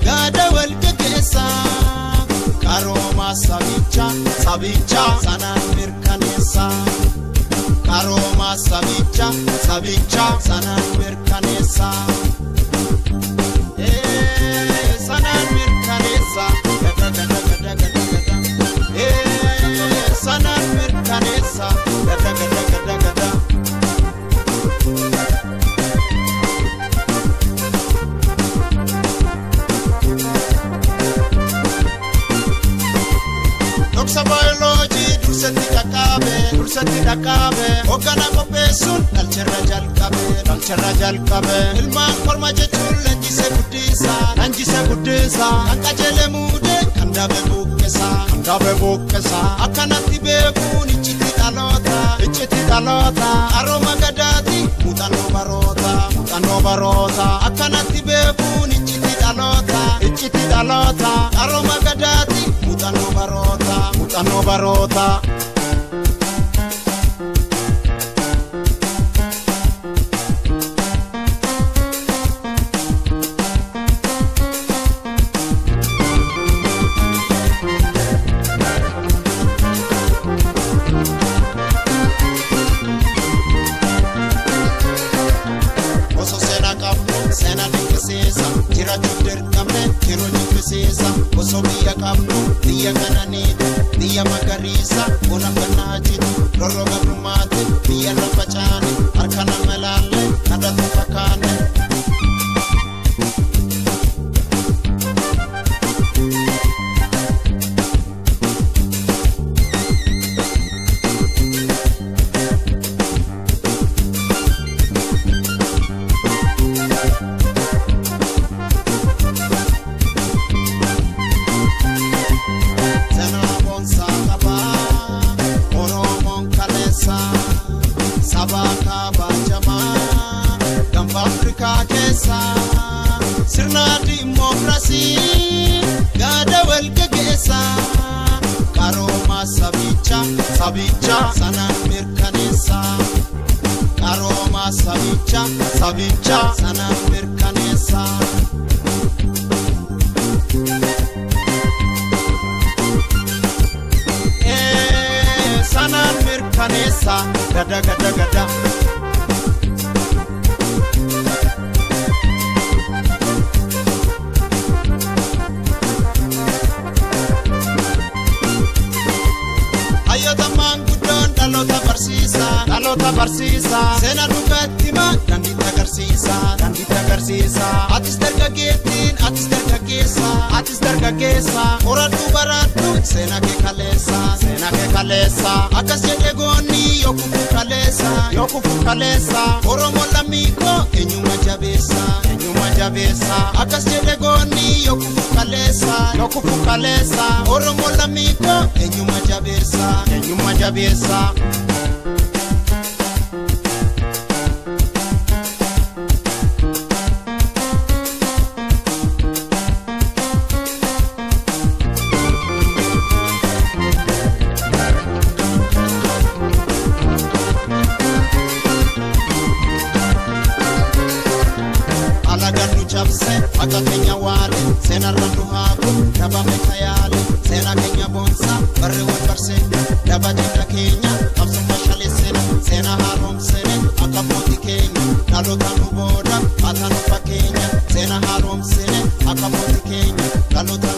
gada wal mirkanesa Karoma sabicha sabicha sanan mirkanesa Karoma sabicha sabicha sanan mirkanesa sanan mirkanesa gada gada gada gada gada sanan mirkanesa gada gada gada gada Doksa biology dursati dakabe ogana kopesun dalcherra jalkabe ilman korma jechul lanjise guddisa ankajele mude kandabe bukkesa akanati beekun ichiti dalota aroma gadati mutano barota akanati beekun ichiti dalota aroma gadati mutano barota Oso biya kabnu, biya kananita, biya magarisa, una panajit, roroga brumate, biya rapachane, arkana melale, nada tupakane. Sirna demokrasi gada welgegesa Karoma sabicha sanan mirkanesa Karoma sabicha sanan mirkanesa sanan mirkanesa gada gada gada Dalota barsisa sena dugatima dandita agarsiisa atis dargaggeessa oradu baratu sena ke kalesa akas jedhe goonni yokufu kalesa oromo lamiko enyuma jabeessa akas jedhe goonni yokufu kalesa oromo lamiko enyuma jabeessa Aka Kenya wale, sena randu haku, daba metayale, sena Kenya bonsa, barre wan barsenya, daba jinda Kenya, kapsum bashale sena harom sene, aka poti Kenya, dalota nuboda, ata nupa Kenya, sena harom sene, aka poti Kenya, dalota